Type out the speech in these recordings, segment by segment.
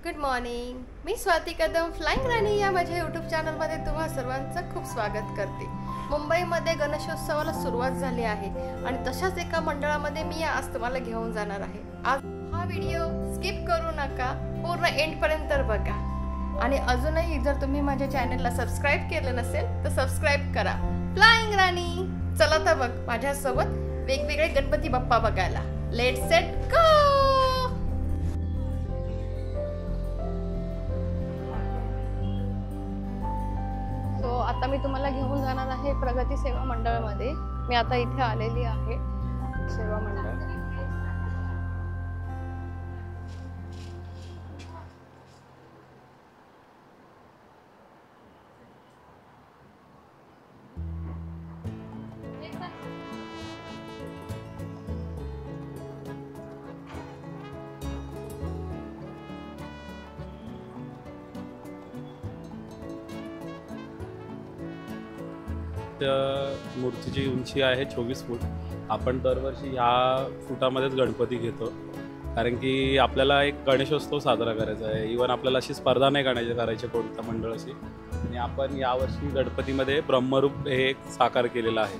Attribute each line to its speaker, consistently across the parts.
Speaker 1: Good morning. मी Swati Kadam flying Rani या माझ्या यूट्यूब चॅनलमध्ये तुम्हा सर्वांचं खूप स्वागत करते. मुंबईमध्ये गणेशोत्सवाला सुरुवात झाली आहे आणि तशाच एका मंडळामध्ये मी आज तुम्हाला घेऊन जाणार आहे. आज हा व्हिडिओ स्किप करू नका, पूर्ण एंडपर्यंत बघा. आणि अजूनही जर तुम्ही माझ्या चॅनलला सबस्क्राईब केलं नसेल तर सबस्क्राईब करा. फ्लाइंग राणी. चला तर बघ माझ्यासोबत वेगवेगळे गणपती बाप्पा बघायला. Let's set go. आता मी तुम्हाला घेऊन जाणार आहे प्रगती सेवा मंडळमध्ये. मी आता इथे आलेली आहे सेवा मंडळ.
Speaker 2: मूर्तीची उंची आहे 24 फूट. आपण दरवर्षी ह्या फुटामध्येच गणपती घेतो, कारण की आपल्याला एक गणेशोत्सव साजरा करायचा आहे. इव्हन आपल्याला अशी स्पर्धा नाही करायची कोणत्या मंडळाशी. आणि आपण यावर्षी गणपतीमध्ये ब्रह्मरूप हे एक साकार केलेलं आहे.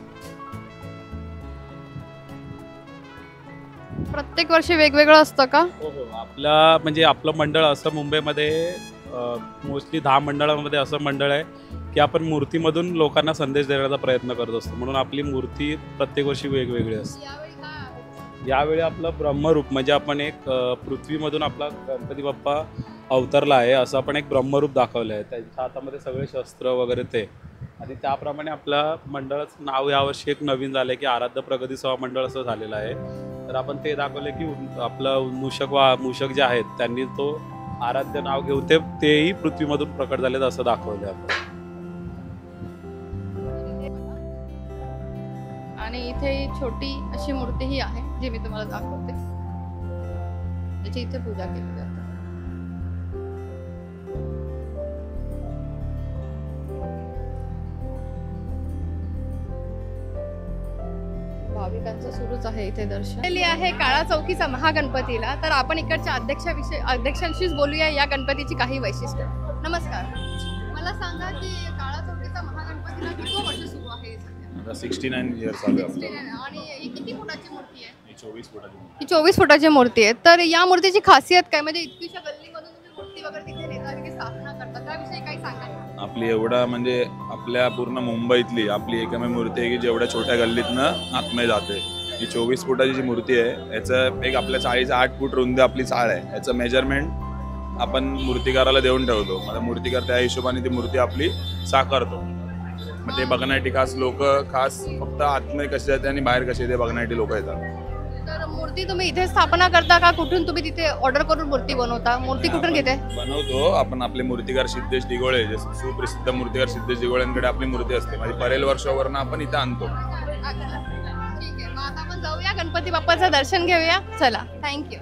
Speaker 1: प्रत्येक वर्षी वेगवेगळं असतं का?
Speaker 2: हो हो. आपलं मंडळ असं मुंबईमध्ये मोस्टली 10 मंडळामध्ये असं मंडळ आहे की आपण मूर्तीमधून लोकांना संदेश देण्याचा प्रयत्न करत असतो, म्हणून आपली मूर्ती प्रत्येक वर्षी वेगवेगळी असते. यावेळी आपलं ब्रह्मरूप म्हणजे आपण एक पृथ्वीमधून आपला गणपती बाप्पा अवतरला आहे असं आपण एक ब्रह्मरूप दाखवलं आहे. त्यांच्या हातामध्ये सगळे शस्त्र वगैरे ते. आणि त्याप्रमाणे आपल्या मंडळाचं नाव यावर्षी एक नवीन झालं आहे की आराध्य प्रगती सेवा मंडळ असं झालेलं आहे. तर आपण ते दाखवले की आपलं मूषक जे आहेत त्यांनी तो आराध्य नाव घेऊन तेही पृथ्वीमधून प्रकट झालेत असं दाखवलं आपण.
Speaker 1: आणि इथे छोटी अशी मूर्ती ही आहे जी मी तुम्हाला दाखवते. त्याची इथे पूजा केली जाते. भाविकांचं सुरूच आहे इथे दर्शन. आहे काळा चौकीचा महागणपतीला. तर आपण इकडच्या अध्यक्षांशीच बोलूया या गणपतीची काही वैशिष्ट्य. नमस्कार. मला सांगा की काळा चौकीचा महागणपतीला किती वर्ष सुरू आहे?
Speaker 3: 69 इयर्स चालू आहे.
Speaker 1: आणि ही किती फुटाची मूर्ती आहे?
Speaker 3: ही 24 फुटाची.
Speaker 1: ही 24 फुटाची मूर्ती आहे. तर या मूर्तीची खासियत काय, म्हणजे इतकीशा गल्लीमधून तुम्ही मूर्ती वगैरे तिथे नेता आणि स्थापना करता, त्याविषयी काही सांगा.
Speaker 3: आपली एवढा म्हणजे आपल्या पूर्ण मुंबईतली आपली एकमेव मूर्ती आहे की जेवढ्या छोट्या गल्लीतनं आतमध्ये जाते. ही 24 फुटाची जी मूर्ती आहे याचं एक आपल्या चाळीचं 8 फूट रुंदी आपली चाळ आहे. याचं मेजरमेंट आपण मूर्तिकाराला देऊन ठेवतो. मला मूर्तिकार त्या हिशोबाने ती मूर्ती आपली साकारतो. मग ते बघण्यासाठी खास फक्त आतमध्ये कसे येते आणि बाहेर कसे येते बघण्यासाठी लोक येतात.
Speaker 1: तर मूर्ती तुम्ही इथे स्थापना करता का कुठून तुम्ही तिथे ऑर्डर करून मूर्ती बनवता? मूर्ती कुठून घेते?
Speaker 3: बनवतो आपण. आपले मूर्तिकार सिद्धेश दिगोळे, जे सुप्रसिद्ध मूर्तिकार सिद्धेश दिगोळ्यांकडे आपली मूर्ती असते. म्हणजे परेल वर्षावरनं आपण इथे आणतो.
Speaker 1: ठीक आहे, मग आता आपण जाऊया गणपती बाप्पाचं दर्शन घेऊया. चला, थँक्यू.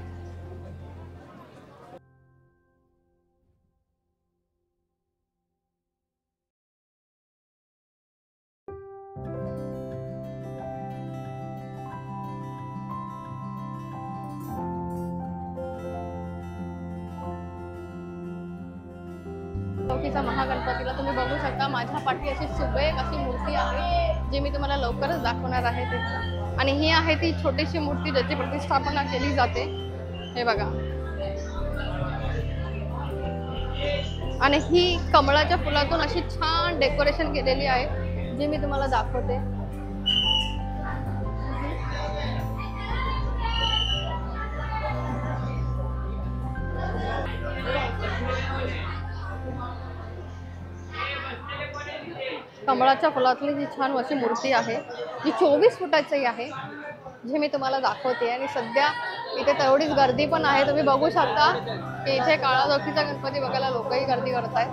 Speaker 1: चौकीचा महागणपतीला तुम्ही बघू शकता. माझ्या पाठी अशी सुबक अशी मूर्ती आहे जी मी तुम्हाला लवकरच दाखवणार आहे. आणि ही आहे ती छोटीशी मूर्ती ज्याची प्रतिष्ठापना केली जाते. हे बघा. आणि ही कमळाच्या फुलातून अशी छान डेकोरेशन केलेली आहे जी मी तुम्हाला दाखवते. कमळाच्या फुलातली जी छान अशी मूर्ती आहे जी 24 फुटाची आहे जी मी तुम्हाला दाखवते. आणि सध्या इथे तेवढीच गर्दी पण आहे. तुम्ही बघू शकता की इथे काळा चौकीचा गणपती बघायला लोकही गर्दी करत आहेत.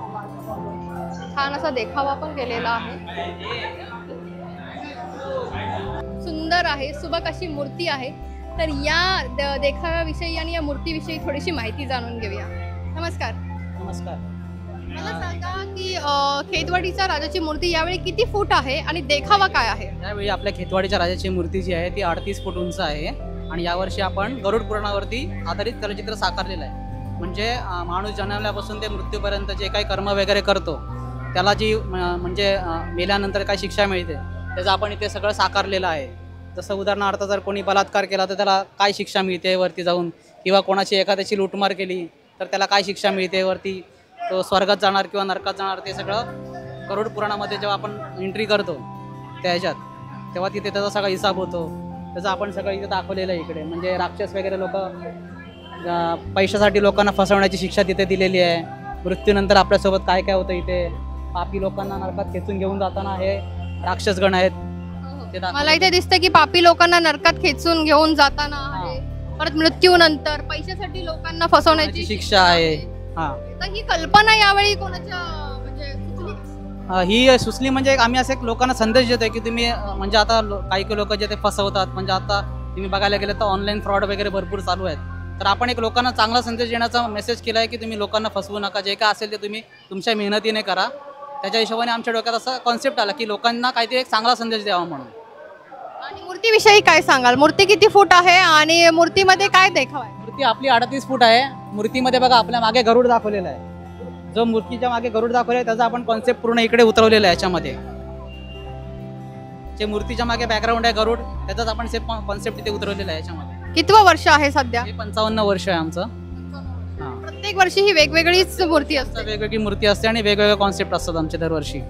Speaker 1: छान असा देखावा पण केलेला आहे. सुंदर आहे, सुबक अशी मूर्ती आहे. तर या देखाव्याविषयी आणि या मूर्तीविषयी थोडीशी माहिती जाणून घेऊया. नमस्कार.
Speaker 4: नमस्कार.
Speaker 1: मला सांगा की खेतवाडीच्या राजाची मूर्ती यावेळी किती फूट आहे आणि देखावा काय आहे?
Speaker 4: यावेळी आपल्या खेतवाडीच्या राजाची मूर्ती जी आहे ती 38 फूट उंच आहे आणि यावर्षी आपण गरुड पुराणावरती आधारित चलचित्र साकारलेलं आहे. म्हणजे माणूस जन्मल्यापासून ते मृत्यूपर्यंत जे काही कर्म वगैरे करतो त्याला जी म्हणजे मेल्यानंतर काय शिक्षा मिळते त्याचं आपण इथे सगळं साकारलेलं आहे. जसं उदाहरणार्थ जर कोणी बलात्कार केला तर त्याला काय शिक्षा मिळते वरती जाऊन, किंवा कोणाची एखाद्याची लूटमार केली तर त्याला काय शिक्षा मिळते वरती, तो स्वर्गात जाणार किंवा नरकात जाणार, ते सगळं गरुड पुराणामध्ये जेव्हा आपण एंट्री करतो त्या ह्याच्यात तेव्हा तिथे त्याचा सगळा हिसाब होतो. त्याचं आपण सगळं इथे दाखवलेलं आहे इकडे. म्हणजे राक्षस वगैरे लोक पैशासाठी लोकांना फसवण्याची शिक्षा तिथे दिलेली आहे. मृत्यूनंतर आपल्यासोबत काय काय होतं इथे, पापी लोकांना नरकात खेचून घेऊन जाताना हे राक्षसगण आहेत ते
Speaker 1: मला इथे दिसतं की पापी लोकांना नरकात खेचून घेऊन जाताना आहे. परत मृत्यूनंतर पैशासाठी लोकांना फसवण्याची
Speaker 4: शिक्षा आहे. हा,
Speaker 1: तर ही कल्पना यावेळी कोणाच्या म्हणजे सुचली?
Speaker 4: ही सुचली म्हणजे आम्ही असे लोकांना संदेश देतोय की तुम्ही म्हणजे आता काही लोक जे ते फसवतात, म्हणजे आता तुम्ही बघायला गेलं तर ऑनलाईन फ्रॉड वगैरे भरपूर चालू आहेत. तर आपण एक लोकांना चांगला संदेश देण्याचा मेसेज केला आहे की तुम्ही लोकांना फसवू नका, जे काय असेल ते तुम्ही तुमच्या मेहनतीने करा. त्याच्या हिशोबाने आमच्या डोक्यात असा कॉन्सेप्ट आला की लोकांना काहीतरी एक चांगला संदेश द्यावा म्हणून.
Speaker 1: आणि मूर्तीविषयी काय सांगाल? मूर्ती किती फूट आहे आणि मूर्तीमध्ये काय देखावा आहे?
Speaker 4: मूर्ती आपली 38 फूट आहे. मूर्तीमध्ये बघा आपल्या मागे गरुड दाखवलेला आहे. जो मूर्तीच्या मागे गरुड दाखवलेला आहे त्याचा आपण कॉन्सेप्ट पूर्ण इकडे उतरवलेला आहे याच्यामध्ये. जे मूर्तीच्या मागे बॅकग्राऊंड आहे गरुड, त्याचाच आपण सेम कॉन्सेप्ट इथे उतरवलेला आहे याच्यामध्ये.
Speaker 1: कितवं वर्ष आहे सध्या?
Speaker 4: हे 55 वर्ष आहे आमचं. हां,
Speaker 1: प्रत्येक वर्षी ही वेगवेगळीच मूर्ती असते.
Speaker 4: वेगवेगळी मूर्ती असते आणि वेगवेगळे कॉन्सेप्ट असतात आमचे दरवर्षी.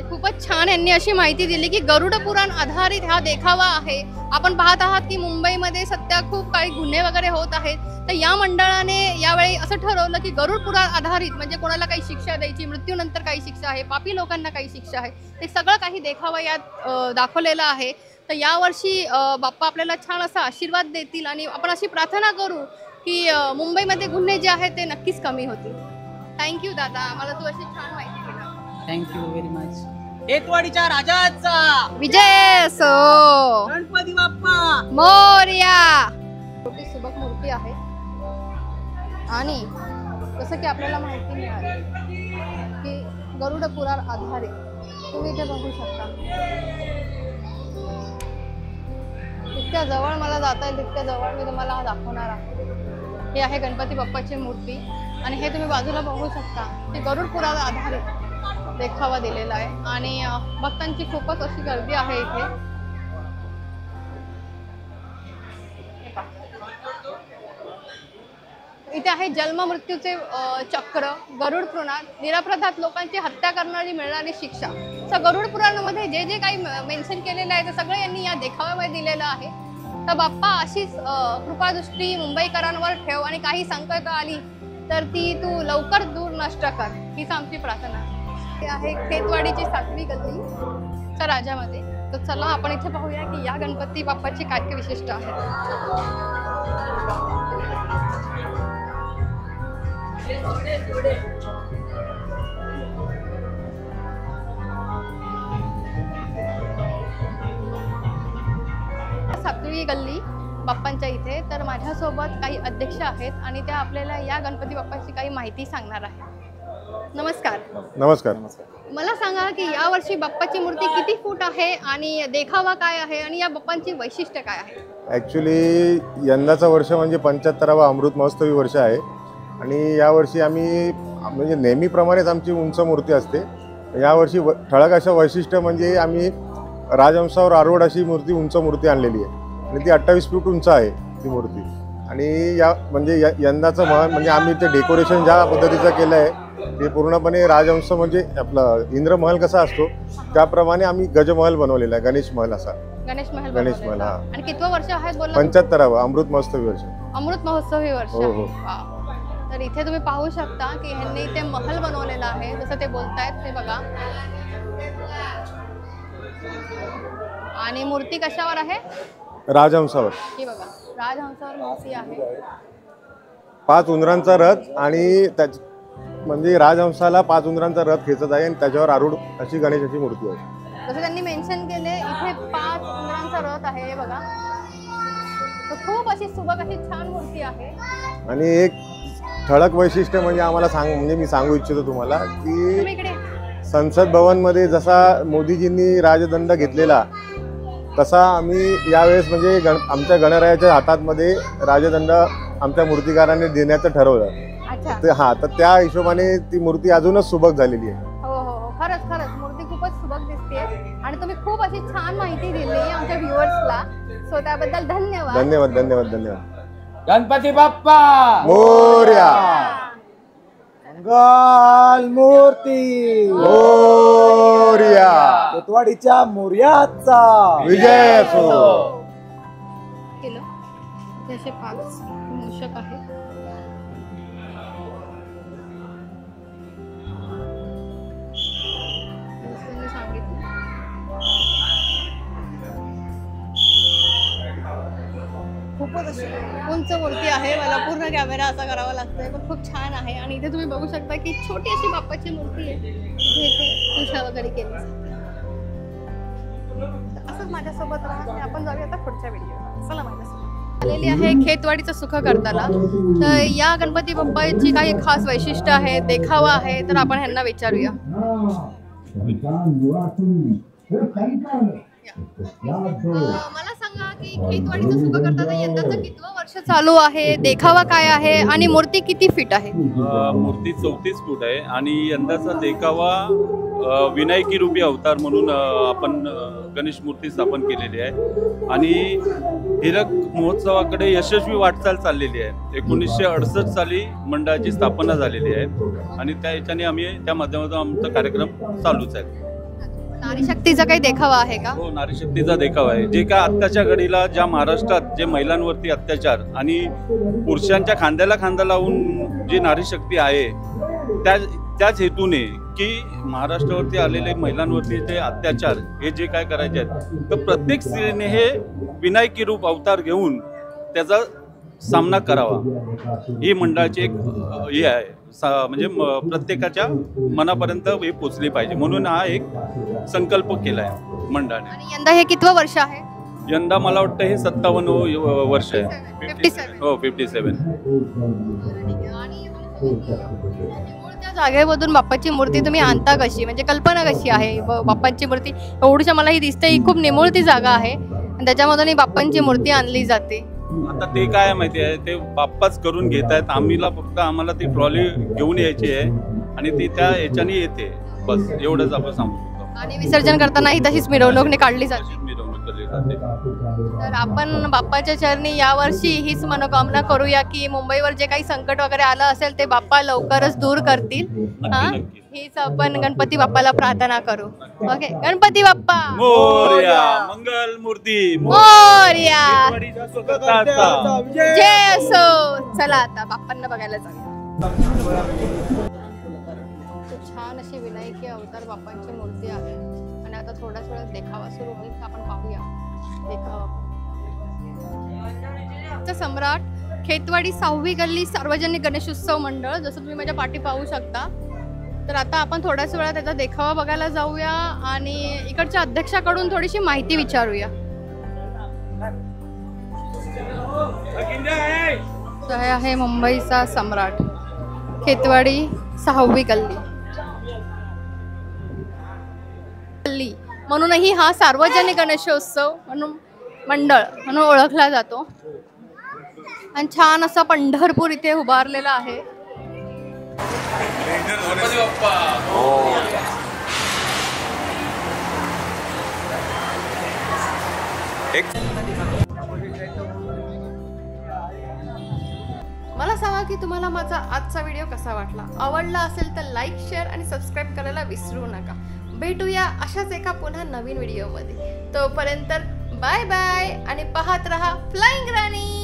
Speaker 1: खूपच छान यांनी अशी माहिती दिली की गरुड पुराण आधारित हा देखावा आहे. आपण पाहत आहात की मुंबईमध्ये सध्या खूप काही गुन्हे वगैरे होत आहेत. तर या मंडळाने यावेळी असं ठरवलं की गरुड पुराण आधारित म्हणजे कोणाला काही शिक्षा द्यायची, मृत्यूनंतर काही शिक्षा आहे, पापी लोकांना काही शिक्षा आहे, ते सगळं काही देखावा यात दाखवलेलं आहे. तर यावर्षी बाप्पा आपल्याला छान असा आशीर्वाद देतील आणि आपण अशी प्रार्थना करू की मुंबईमध्ये गुन्हे जे आहेत ते नक्कीच कमी होतील. थँक्यू दादा, मला तू अशी छान माहिती दिली.
Speaker 4: Thank you very much. हेतवाडीच्या राजाचा
Speaker 1: विजय असो.
Speaker 4: गणपती बाप्पा
Speaker 1: मोरया. छोटी सुबक मूर्ती आहे आणि जसं की आपल्याला माहिती मिळाली की गरुड पुराण आधारित तुम्ही इथे बघू शकता. जितक्या जवळ मला जाता येईल तितक्या जवळ मी तुम्हाला दाखवणार आहे. हे आहे गणपती बाप्पाची मूर्ती आणि हे तुम्ही बाजूला बघू शकता की गरुड पुराण आधारित देखावा दिलेला आहे आणि भक्तांची खूपच अशी गर्दी आहे इथे. इथे आहे जन्म मृत्यूचे चक्र, गरुड पुराण, निरपराध लोकांची हत्या करणारी मिळणारी शिक्षा. तर गरुड पुराणामध्ये जे जे काही मेन्शन केलेलं आहे ते सगळं यांनी या देखाव्यामध्ये दिलेलं आहे. तर बाप्पा अशीच कृपादृष्टी मुंबईकरांवर ठेव आणि काही संकट आली तर ती तू लवकर दूर नष्ट कर, हीच आमची प्रार्थना आहे. हे आहे खेतवाडीची 7वी गल्ली च्या राजामध्ये. तर चला आपण इथे पाहूया की या गणपती बाप्पाची काय काय विशिष्ट आहे. सातवी गल्ली बाप्पांच्या इथे. तर माझ्यासोबत काही अध्यक्ष आहेत आणि त्या आपल्याला या गणपती बाप्पाची काही माहिती सांगणार आहे. नमस्कार.
Speaker 5: नमस्कार.
Speaker 1: मला सांगा की यावर्षी बाप्पाची मूर्ती किती फूट आहे आणि देखावा काय आहे आणि या बाप्पांची वैशिष्ट्य काय आहे?
Speaker 5: ॲक्च्युली यंदाचं वर्ष म्हणजे 75वा अमृत महोत्सवी वर्ष आहे आणि यावर्षी आम्ही म्हणजे नेहमीप्रमाणेच आमची उंच मूर्ती असते. यावर्षी ठळक अशा वैशिष्ट्य म्हणजे आम्ही राजहंसावर आरूढ अशी मूर्ती, उंच मूर्ती आणलेली आहे आणि ती 28 फूट उंच आहे ती मूर्ती. आणि या म्हणजे यंदाचं म्हणजे आम्ही ते डेकोरेशन ज्या पद्धतीचं केलं आहे ते पूर्णपणे राजहंस म्हणजे आपलं इंद्रमहल कसा असतो त्याप्रमाणे आम्ही गजमहल बनवलेला आहे, गणेश महल असा.
Speaker 1: गणेश महल.
Speaker 5: गणेश महल. हा.
Speaker 1: आणि कितवं वर्ष आहे बोलला?
Speaker 5: 75वा अमृत महोत्सवी वर्ष.
Speaker 1: अमृत महोत्सवी वर्ष.
Speaker 5: हो, हो.
Speaker 1: तर इथे तुम्ही पाहू शकता की ह्यांनी इथे महल बनवलेला आहे जसं ते बोलतायत ते बघा. आणि मूर्ती कशावर आहे?
Speaker 5: राजहंसावर.
Speaker 1: ही बघा राजहंसावर मूर्ती आहे.
Speaker 5: 5 उंदरांचा रथ आणि म्हणजे राजहंसाला 5 उंदरांचा रथ खेचत आहे आणि त्याच्यावर आरूढ अशी गणेशाची मूर्ती आहे.
Speaker 1: जसं त्यांनी मेन्शन केले इथे 5 उंदरांचा रथ आहे हे बघा. तर खूप अशी सुबक अशी छान मूर्ती आहे.
Speaker 5: आणि एक ठळक वैशिष्ट्य म्हणजे आम्हाला मी सांगू इच्छितो तुम्हाला की
Speaker 1: तुम्ही इकडे
Speaker 5: संसद भवनमध्ये जसा मोदीजींनी राजदंड घेतलेला तसा आम्ही यावेळेस म्हणजे आमच्या गणरायाच्या हातामध्ये राजदंड आमच्या मूर्तिकारांनी देण्याचं ठरवलं.
Speaker 1: अच्छा.
Speaker 5: तर त्या हिशोबाने ती मूर्ती अजूनच सुबक झालेली आहे.
Speaker 1: हो हो हो, खरंच खरंच मूर्ती खूपच सुबक दिसते आणि तुम्ही खूप अशी छान माहिती दिली आमच्या व्ह्युअर्सला. सो त्याबद्दल धन्यवाद.
Speaker 5: धन्यवाद धन्यवाद धन्यवाद.
Speaker 6: गणपती बाप्पा
Speaker 5: मोरया.
Speaker 6: मंगल मूर्ती
Speaker 5: मोरया.
Speaker 6: कोतवाडीच्या मोर्याचा
Speaker 5: विजय असो.
Speaker 1: केलं जसे 5 मूषक आहेत. त्यांनी सांगितलं खूपच अशी उंच मूर्ती आहे. मला पूर्ण कॅमेरा असा करावा लागतोय पण खूप छान आहे. आणि इथे तुम्ही बघू शकता की छोटी अशी बाप्पाची मूर्ती आहे जिथे पूजा वगैरे केली जाते. असंच माझ्यासोबत राहा आणि आपण जाऊया आता पुढच्या व्हिडिओ. चला माझ्यासोबत आलेली आहे खेतवाडीचं सुख करताना. तर या गणपती बाप्पाची काही खास वैशिष्ट्य आहे, देखावा आहे, तर आपण ह्यांना विचारूया. मला सांगा की खेतवाडीचं सुख करताना यंदाचं कितवं वर्ष चालू आहे, देखावा काय आहे आणि मूर्ती किती फीट आहे?
Speaker 2: मूर्ती 34 फूट आहे आणि यंदाचा देखावा विनायकी रूपी अवतार म्हणून आपण गणेश मूर्ती स्थापन केलेली आहे आणि हिरक महोत्सवाकडे यशस्वी वाटचाल चाललेली आहे. 1968 साली मंडळाची स्थापना झालेली आहे आणि त्या याच्याने आम्ही त्या माध्यमातून आमचा कार्यक्रम चालूच आहे.
Speaker 1: नारी शक्तीचा काही देखावा आहे का?
Speaker 2: हो, नारी शक्तीचा देखावा आहे. जे काय आत्ताच्या घडीला ज्या महाराष्ट्रात जे महिलांवरती अत्याचार आणि पुरुषांच्या खांद्याला खांदा लावून जी नारी शक्ती आहे त्याच हेतूने की महाराष्ट्रावरती आलेले महिलांवरती जे अत्याचार हे जे काय करायचे आहेत तर प्रत्येक स्त्रीने हे विनायकी रूप अवतार घेऊन त्याचा सामना करावा ही मंडळाची एक हे आहे. म्हणजे प्रत्येकाच्या मनापर्यंत हे पोचले पाहिजे म्हणून हा एक संकल्प केला आहे मंडळाने.
Speaker 1: आणि यंदा हे कितवं वर्ष आहे?
Speaker 2: यंदा मला वाटतं हे 57 वर्ष आहे.
Speaker 1: 57.
Speaker 2: हो, 57.
Speaker 1: आणि त्या जागेमधून बाप्पाची मूर्ती तुम्ही आणता कशी, म्हणजे कल्पना कशी आहे? बाप्पांची मूर्ती एवढीशा मला ही दिसते, ही खूप निमुळती जागा आहे आणि त्याच्यामधून ही बाप्पांची मूर्ती आणली जाते.
Speaker 2: आता ते काय माहिती आहे ते बाप्पाच करून घेत आहेत. आम्हाला ती ट्रॉली घेऊन यायची आहे आणि ती त्या याच्याने येते, बस एवढंच आपण सांगू शकतो.
Speaker 1: आणि विसर्जन करताना ही तशीच मिरवणूक काढली जाते.
Speaker 2: अशीच मिरवणूक केली जाते.
Speaker 1: तर आपण बाप्पाच्या चरणी यावर्षी हीच मनोकामना करूया की मुंबईवर जे काही संकट वगैरे आलं असेल ते बाप्पा लवकरच दूर करतील. हा, हीच आपण गणपती बाप्पाला प्रार्थना करू. ओके, गणपती बाप्पा
Speaker 2: मोरया. मंगल मूर्ती
Speaker 1: मोरया.
Speaker 2: खेतवाडीचा सुख करताना.
Speaker 1: जय असो. चला आता बाप्पांना बघायला जाऊया. खूप छान अशी विनायकी अवतार बाप्पांची मूर्ती आहे आणि आता थोड्याच वेळात देखावा सुरू होईल. आपण पाहूया देखावा. सम्राट खेतवाडी 6वी गल्ली सार्वजनिक गणेशोत्सव मंडळ, जसं तुम्ही माझ्या पाठी पाहू शकता. तर आता आपण थोड्याच वेळात त्याचा देखावा बघायला जाऊया आणि इकडच्या अध्यक्षाकडून थोडीशी माहिती विचारूया. हे आहे मुंबईचा सम्राट खेतवाडी 6वी गल्ली म्हणूनही हा सार्वजनिक गणेशोत्सव म्हणून मंडळ म्हणून ओळखला जातो. आणि छान असा पंढरपूर इथे उभारलेला आहे. मला सांगा की तुम्हाला माझा आजचा व्हिडिओ कसा वाटला. आवडला असेल तर लाईक, शेअर आणि सबस्क्राईब करायला विसरू नका. भेटूया अशाच एका पुन्हा नवीन व्हिडिओमध्ये. तोपर्यंत बाय बाय आणि पाहत रहा फ्लाइंग राणी.